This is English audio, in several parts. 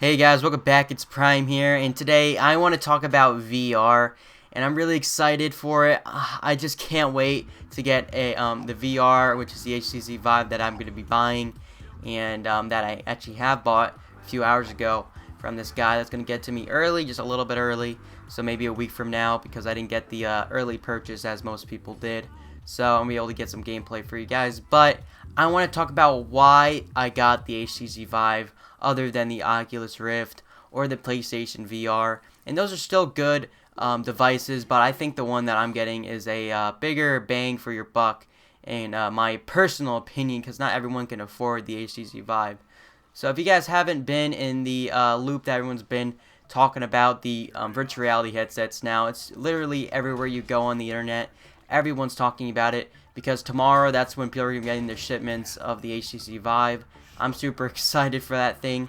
Hey guys, welcome back. It's Prime here, and today I want to talk about VR, and I'm really excited for it. I just can't wait to get the VR, which is the HTC Vive that I'm going to be buying, and that I actually have bought a few hours ago from this guy that's going to get to me early, just a little bit early, so maybe a week from now because I didn't get the early purchase as most people did. So I'm going to be able to get some gameplay for you guys, but I want to talk about why I got the HTC Vive other than the Oculus Rift or the PlayStation VR. And those are still good devices, but I think the one that I'm getting is a bigger bang for your buck in my personal opinion, because not everyone can afford the HTC Vive. So if you guys haven't been in the loop that everyone's been talking about, the virtual reality headsets now, it's literally everywhere you go on the internet. Everyone's talking about it because tomorrow that's when people are getting their shipments of the HTC Vive. I'm super excited for that thing,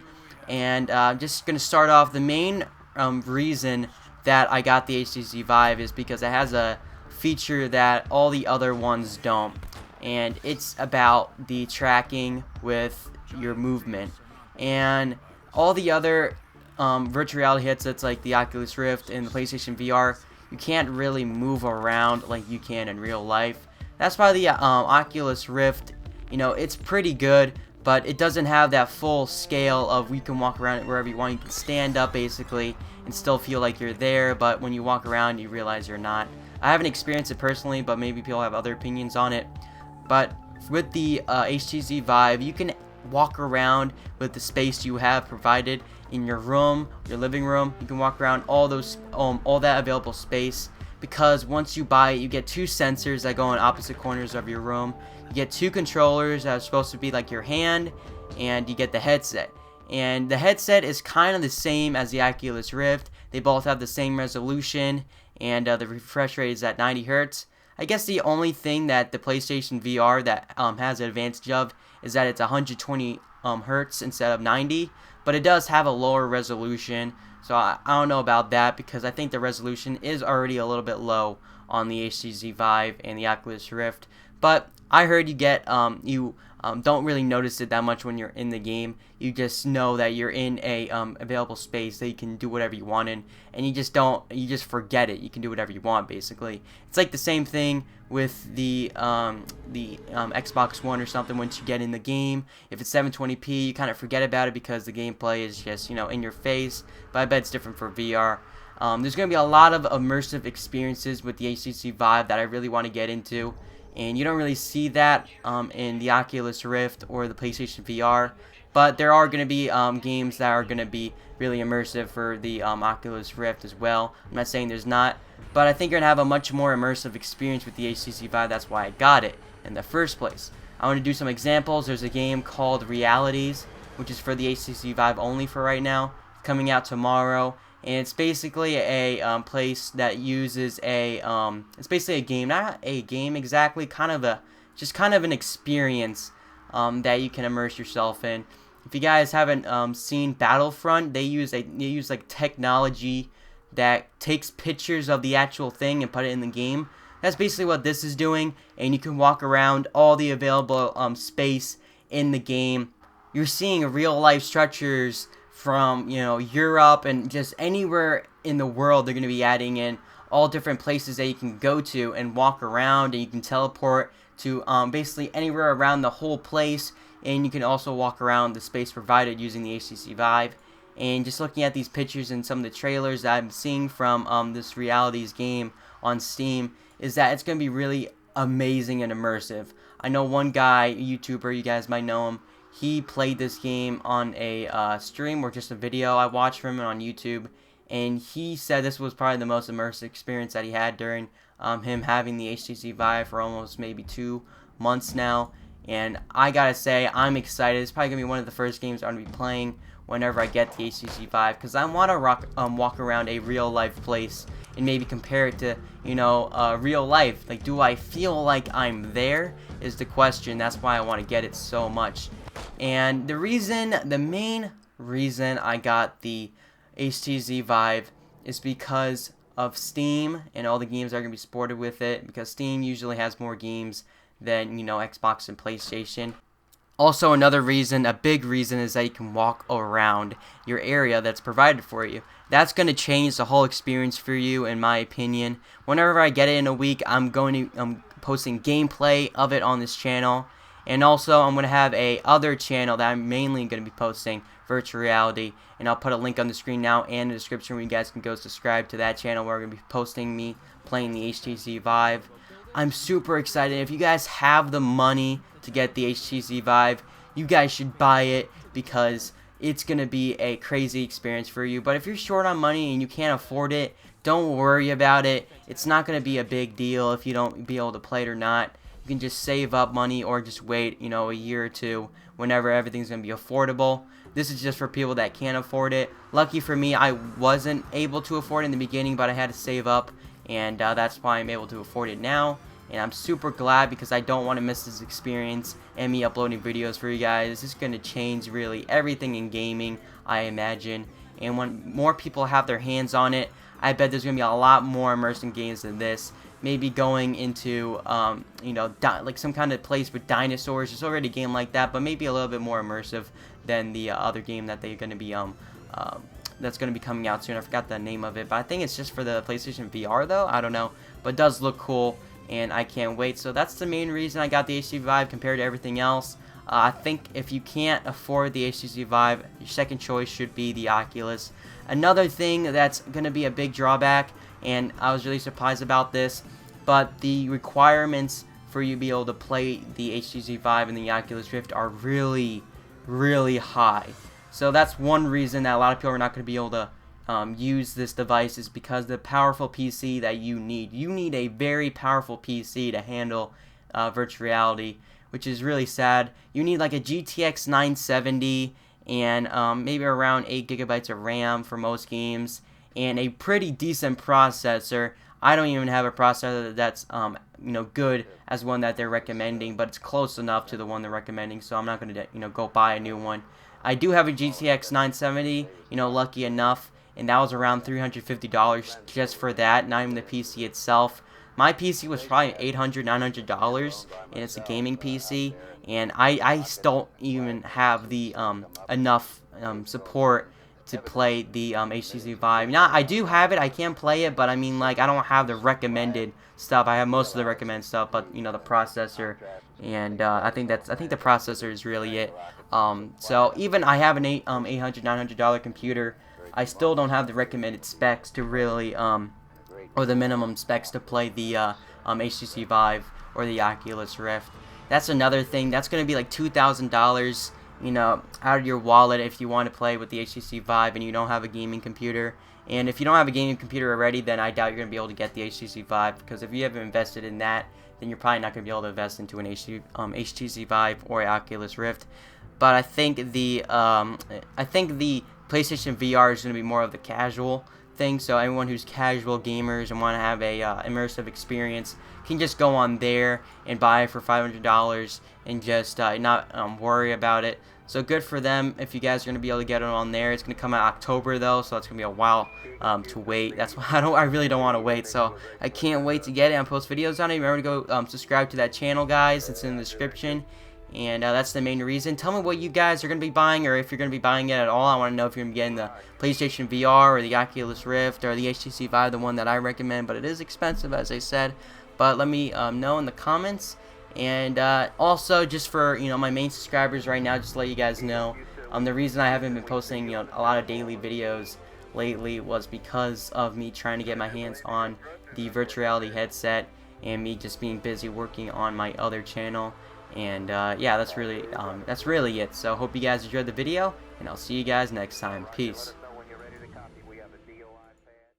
and just going to start off. The main reason that I got the HTC Vive is because it has a feature that all the other ones don't, and it's about the tracking with your movement. And all the other virtual reality headsets like the Oculus Rift and the PlayStation VR, you can't really move around like you can in real life. That's why the Oculus Rift, it's pretty good, but it doesn't have that full scale of you can walk around wherever you want. You can stand up basically and still feel like you're there, but when you walk around you realize you're not. I haven't experienced it personally, but maybe people have other opinions on it. But with the HTC Vive, you can walk around with the space you have provided in your room, your living room. You can walk around all that available space, because once you buy it, you get two sensors that go in opposite corners of your room. You get two controllers that are supposed to be like your hand, and you get the headset. And the headset is kind of the same as the Oculus Rift. They both have the same resolution, and the refresh rate is at 90 Hz. I guess the only thing that the PlayStation VR that has an advantage of is that it's 120 Hz instead of 90, but it does have a lower resolution. So I don't know about that, because I think the resolution is already a little bit low on the HTC Vive and the Oculus Rift. But I heard you don't really notice it that much when you're in the game. You just know that you're in a available space that you can do whatever you want in, and you just forget it. You can do whatever you want basically. It's like the same thing with the Xbox One or something. Once you get in the game, if it's 720p, you kind of forget about it because the gameplay is just in your face. But I bet it's different for VR. There's going to be a lot of immersive experiences with the HTC Vive that I really want to get into, and you don't really see that in the Oculus Rift or the PlayStation VR. But there are going to be games that are going to be really immersive for the Oculus Rift as well. I'm not saying there's not, but I think you're going to have a much more immersive experience with the HTC Vive. That's why I got it in the first place. I want to do some examples. There's a game called Realities, which is for the HTC Vive only for right now. It's coming out tomorrow. And it's basically a place that uses it's basically a game, not a game exactly, kind of an experience that you can immerse yourself in. If you guys haven't seen Battlefront, they use like technology that takes pictures of the actual thing and put it in the game. That's basically what this is doing, and you can walk around all the available space in the game. You're seeing real life structures from Europe and just anywhere in the world. They're going to be adding in all different places that you can go to and walk around, and you can teleport to basically anywhere around the whole place. And you can also walk around the space provided using the HTC Vive. And just looking at these pictures and some of the trailers that I'm seeing from this Realities game on Steam, is that it's going to be really amazing and immersive. I know one guy, a YouTuber, you guys might know him. He played this game on a stream or just a video I watched from him on YouTube, and he said this was probably the most immersive experience that he had during him having the HTC Vive for almost maybe 2 months now. And I gotta say, I'm excited. It's probably gonna be one of the first games I'm gonna be playing whenever I get the HTC Vive, because I want to walk around a real life place and maybe compare it to real life. Like, do I feel like I'm there is the question. That's why I want to get it so much. And the main reason I got the HTC Vive is because of Steam and all the games that are going to be supported with it, because Steam usually has more games than Xbox and PlayStation. Also, another reason, a big reason, is that you can walk around your area that's provided for you. That's going to change the whole experience for you, in my opinion. Whenever I get it in a week, I'm posting gameplay of it on this channel. And also, I'm going to have a other channel that I'm mainly going to be posting virtual reality. And I'll put a link on the screen now and in the description where you guys can go subscribe to that channel where I'm going to be posting me playing the HTC Vive. I'm super excited. If you guys have the money to get the HTC Vive, you guys should buy it because it's going to be a crazy experience for you. But if you're short on money and you can't afford it, don't worry about it. It's not going to be a big deal if you don't be able to play it or not. You can just save up money or just wait, a year or two whenever everything's going to be affordable. This is just for people that can't afford it. Lucky for me, I wasn't able to afford it in the beginning, but I had to save up, and that's why I'm able to afford it now. And I'm super glad because I don't want to miss this experience and me uploading videos for you guys. This is going to change really everything in gaming, I imagine. And when more people have their hands on it, I bet there's going to be a lot more immersive games than this. Maybe going into, like some kind of place with dinosaurs. There's already a game like that, but maybe a little bit more immersive than the other game that they're going to be that's going to be coming out soon. I forgot the name of it, but I think it's just for the PlayStation VR though. I don't know, but it does look cool, and I can't wait. So that's the main reason I got the HTC Vive compared to everything else. I think if you can't afford the HTC Vive, your second choice should be the Oculus. Another thing that's going to be a big drawback, and I was really surprised about this, but the requirements for you to be able to play the HTC Vive and the Oculus Rift are really, really high. So that's one reason that a lot of people are not going to be able to use this device, is because the powerful PC that you need. You need a very powerful PC to handle virtual reality, which is really sad. You need like a GTX 970 and maybe around 8 gigabytes of RAM for most games, and a pretty decent processor. I don't even have a processor that's good as one that they're recommending, but it's close enough to the one they're recommending, so I'm not going to go buy a new one. I do have a GTX 970, lucky enough, and that was around $350 just for that, not even the PC itself. My PC was probably $800, $900, and it's a gaming PC, and I still don't even have the enough support to play the HTC Vive. Now, I do have it, I can play it, but I mean, like, I don't have the recommended stuff. I have most of the recommended stuff, but the processor, and I think the processor is really it. So even I have an $800, $900 computer, I still don't have the recommended specs to really or the minimum specs to play the HTC Vive or the Oculus Rift. That's another thing. That's going to be like $2,000, out of your wallet if you want to play with the HTC Vive and you don't have a gaming computer. And if you don't have a gaming computer already, then I doubt you're going to be able to get the HTC Vive, because if you haven't invested in that, then you're probably not going to be able to invest into an HTC Vive or Oculus Rift. But I think the PlayStation VR is going to be more of the casual thing, so everyone who's casual gamers and want to have a immersive experience can just go on there and buy it for $500 and just not worry about it. So good for them if you guys are going to be able to get it on there. It's going to come out October though, so it's going to be a while to wait. That's why I really don't want to wait, so I can't wait to get it and post videos on it. Remember to go subscribe to that channel, guys. It's in the description. And that's the main reason. Tell me what you guys are going to be buying, or if you're going to be buying it at all. I want to know if you're going to be getting the PlayStation VR or the Oculus Rift or the HTC Vive, the one that I recommend. But it is expensive, as I said. But let me know in the comments. And also, just for my main subscribers right now, just to let you guys know, the reason I haven't been posting a lot of daily videos lately was because of me trying to get my hands on the virtual reality headset and me just being busy working on my other channel. And yeah, that's really it. So hope you guys enjoyed the video, and I'll see you guys next time. Peace.